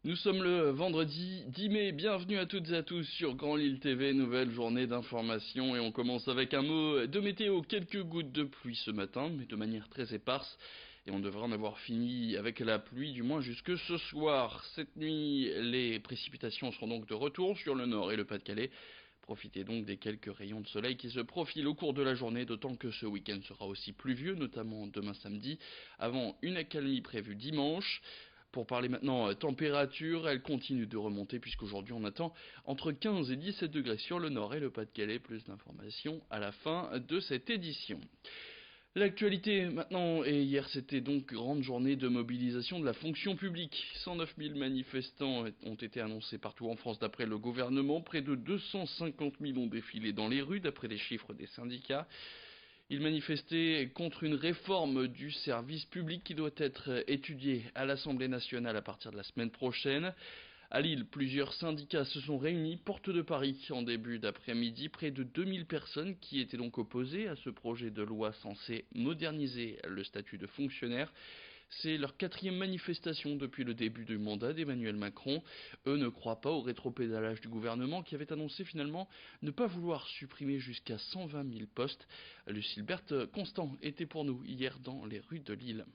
Nous sommes le vendredi 10 mai, bienvenue à toutes et à tous sur Grand Lille TV, nouvelle journée d'information et on commence avec un mot de météo, quelques gouttes de pluie ce matin, mais de manière très éparse et on devrait en avoir fini avec la pluie du moins jusque ce soir. Cette nuit, les précipitations seront donc de retour sur le nord et le Pas-de-Calais. Profitez donc des quelques rayons de soleil qui se profilent au cours de la journée, d'autant que ce week-end sera aussi pluvieux, notamment demain samedi, avant une accalmie prévue dimanche. Pour parler maintenant température, elle continue de remonter puisqu'aujourd'hui on attend entre 15 et 17 degrés sur le nord et le Pas-de-Calais. Plus d'informations à la fin de cette édition. L'actualité maintenant, et hier c'était donc grande journée de mobilisation de la fonction publique. 109 000 manifestants ont été annoncés partout en France d'après le gouvernement. Près de 250 000 ont défilé dans les rues d'après les chiffres des syndicats. Ils manifestaient contre une réforme du service public qui doit être étudiée à l'Assemblée nationale à partir de la semaine prochaine. À Lille, plusieurs syndicats se sont réunis, porte de Paris, en début d'après-midi. Près de 2000 personnes qui étaient donc opposées à ce projet de loi censé moderniser le statut de fonctionnaire. C'est leur quatrième manifestation depuis le début du mandat d'Emmanuel Macron. Eux ne croient pas au rétropédalage du gouvernement qui avait annoncé finalement ne pas vouloir supprimer jusqu'à 120 000 postes. Lucille Berthe Constant était pour nous hier dans les rues de Lille.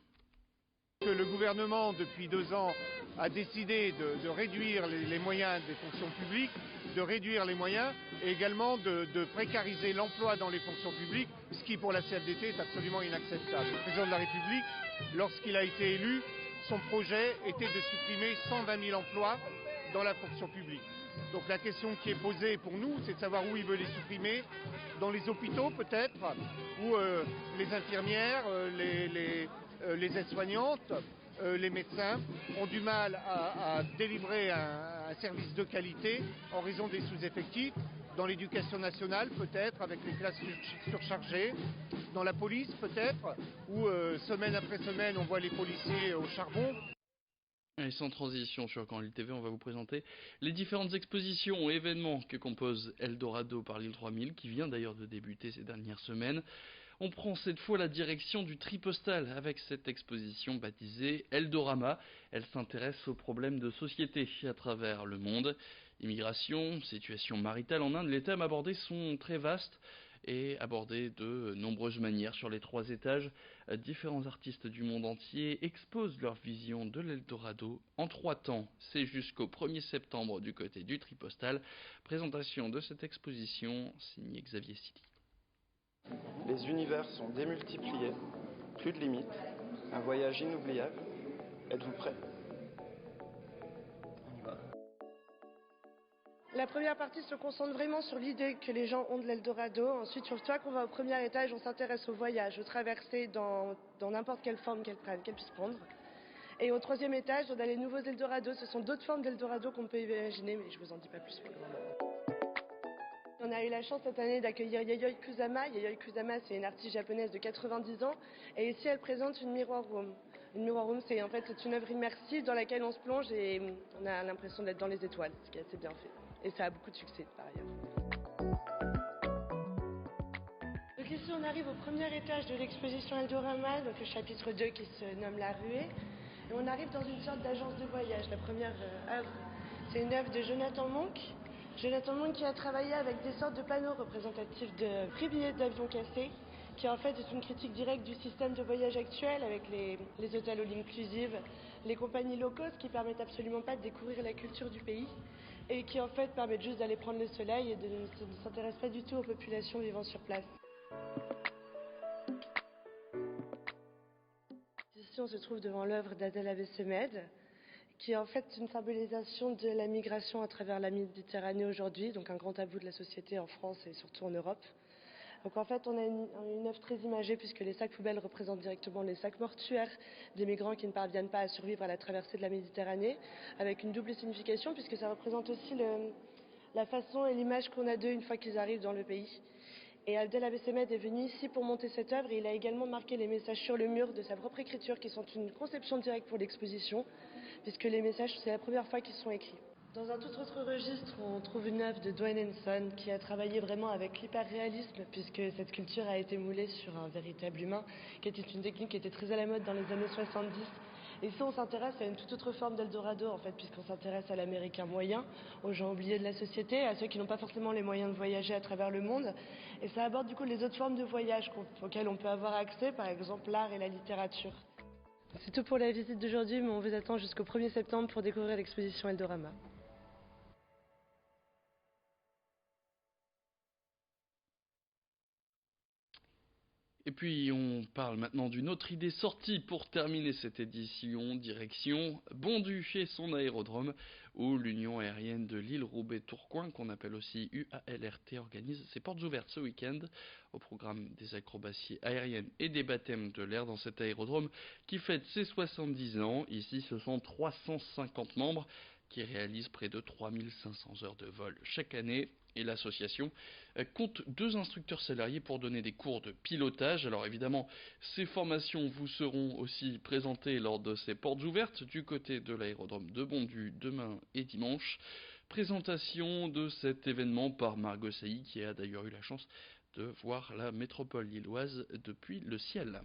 Le gouvernement, depuis 2 ans, a décidé de réduire les moyens des fonctions publiques, de réduire les moyens et également de précariser l'emploi dans les fonctions publiques, ce qui pour la CFDT est absolument inacceptable. Le président de la République, lorsqu'il a été élu, son projet était de supprimer 120 000 emplois dans la fonction publique. Donc la question qui est posée pour nous, c'est de savoir où il veut les supprimer, dans les hôpitaux peut-être, où les infirmières, les aides-soignantes, les médecins ont du mal à délivrer un service de qualité en raison des sous-effectifs. Dans l'éducation nationale peut-être, avec les classes surchargées. Dans la police peut-être, où semaine après semaine on voit les policiers au charbon. Et sans transition sur Grand Lille TV, on va vous présenter les différentes expositions et événements que compose Eldorado par l'île 3000, qui vient d'ailleurs de débuter ces dernières semaines. On prend cette fois la direction du Tripostal avec cette exposition baptisée Eldorama. Elle s'intéresse aux problèmes de société à travers le monde. Immigration, situation maritale en Inde, les thèmes abordés sont très vastes et abordés de nombreuses manières. Sur les 3 étages, différents artistes du monde entier exposent leur vision de l'Eldorado en 3 temps. C'est jusqu'au 1er septembre du côté du Tripostal. Présentation de cette exposition signée Xavier Sidi. Les univers sont démultipliés, plus de limites, un voyage inoubliable. Êtes-vous prêts? On y va. La première partie se concentre vraiment sur l'idée que les gens ont de l'Eldorado. Ensuite, sur le toit qu'on va au premier étage, on s'intéresse au voyage, aux traversées dans n'importe quelle forme qu'elles puissent prendre. Et au 3e étage, on a les nouveaux Eldorados. Ce sont d'autres formes d'Eldorado qu'on peut imaginer, mais je vous en dis pas plus pour le moment. On a eu la chance cette année d'accueillir Yayoi Kusama. Yayoi Kusama, c'est une artiste japonaise de 90 ans. Et ici, elle présente une mirror room. Une mirror room, c'est une œuvre immersive dans laquelle on se plonge et on a l'impression d'être dans les étoiles, ce qui est assez bien fait. Et ça a beaucoup de succès, par ailleurs. Donc ici, on arrive au premier étage de l'exposition Eldorama, donc le chapitre 2 qui se nomme La Ruée. Et on arrive dans une sorte d'agence de voyage. La première œuvre, c'est une œuvre de Jonathan Monk. Jonathan Monk qui a travaillé avec des sortes de panneaux représentatifs de prix billets d'avion cassés, qui en fait est une critique directe du système de voyage actuel avec les hôtels all inclusive, les compagnies low cost qui permettent absolument pas de découvrir la culture du pays et qui en fait permettent juste d'aller prendre le soleil et de ne s'intéressent pas du tout aux populations vivant sur place. Ici on se trouve devant l'œuvre d'Adel Abessemed, qui est en fait une symbolisation de la migration à travers la Méditerranée aujourd'hui, donc un grand tabou de la société en France et surtout en Europe. Donc en fait on a une œuvre très imagée puisque les sacs poubelles représentent directement les sacs mortuaires des migrants qui ne parviennent pas à survivre à la traversée de la Méditerranée, avec une double signification puisque ça représente aussi la façon et l'image qu'on a d'eux une fois qu'ils arrivent dans le pays. Et Adel Abessemed est venu ici pour monter cette œuvre et il a également marqué les messages sur le mur de sa propre écriture qui sont une conception directe pour l'exposition, puisque les messages, c'est la première fois qu'ils sont écrits. Dans un tout autre registre, on trouve une œuvre de Dwayne Henson qui a travaillé vraiment avec l'hyperréalisme, puisque cette sculpture a été moulée sur un véritable humain, qui était une technique qui était très à la mode dans les années 70 Ici, on s'intéresse à une toute autre forme d'Eldorado, en fait, puisqu'on s'intéresse à l'Américain moyen, aux gens oubliés de la société, à ceux qui n'ont pas forcément les moyens de voyager à travers le monde. Et ça aborde du coup les autres formes de voyage auxquelles on peut avoir accès, par exemple l'art et la littérature. C'est tout pour la visite d'aujourd'hui, mais on vous attend jusqu'au 1er septembre pour découvrir l'exposition Eldorama. Et puis on parle maintenant d'une autre idée sortie pour terminer cette édition, direction Bondu et son aérodrome, où l'Union aérienne de l'île Roubaix-Tourcoing, qu'on appelle aussi UALRT, organise ses portes ouvertes ce week-end au programme des acrobaties aériennes et des baptêmes de l'air dans cet aérodrome qui fête ses 70 ans. Ici, ce sont 350 membres qui réalisent près de 3500 heures de vol chaque année. Et l'association compte 2 instructeurs salariés pour donner des cours de pilotage. Alors évidemment, ces formations vous seront aussi présentées lors de ces portes ouvertes du côté de l'aérodrome de Bondu demain et dimanche. Présentation de cet événement par Margot Sailly, qui a d'ailleurs eu la chance de voir la métropole lilloise depuis le ciel.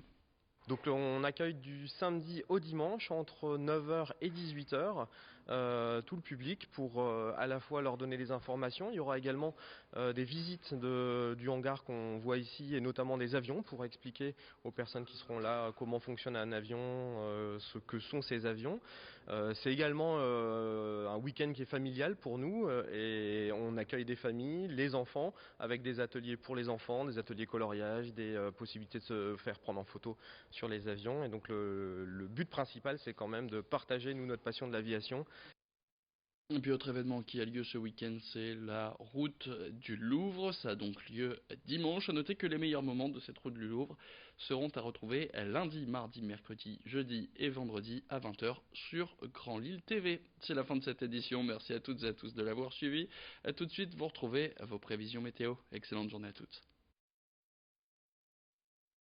Donc on accueille du samedi au dimanche entre 9h et 18h tout le public pour à la fois leur donner des informations. Il y aura également des visites du hangar qu'on voit ici et notamment des avions pour expliquer aux personnes qui seront là comment fonctionne un avion, ce que sont ces avions. C'est également un week-end qui est familial pour nous et on accueille des familles, les enfants avec des ateliers pour les enfants, des ateliers coloriage, des possibilités de se faire prendre en photo sur les avions. Et donc le but principal, c'est quand même de partager nous notre passion de l'aviation. Et puis autre événement qui a lieu ce week-end, c'est la route du Louvre. Ça a donc lieu dimanche. À noter que les meilleurs moments de cette route du Louvre seront à retrouver lundi, mardi, mercredi, jeudi et vendredi à 20h sur Grand Lille TV. C'est la fin de cette édition. Merci à toutes et à tous de l'avoir suivi. A tout de suite, vous retrouvez vos prévisions météo. Excellente journée à toutes.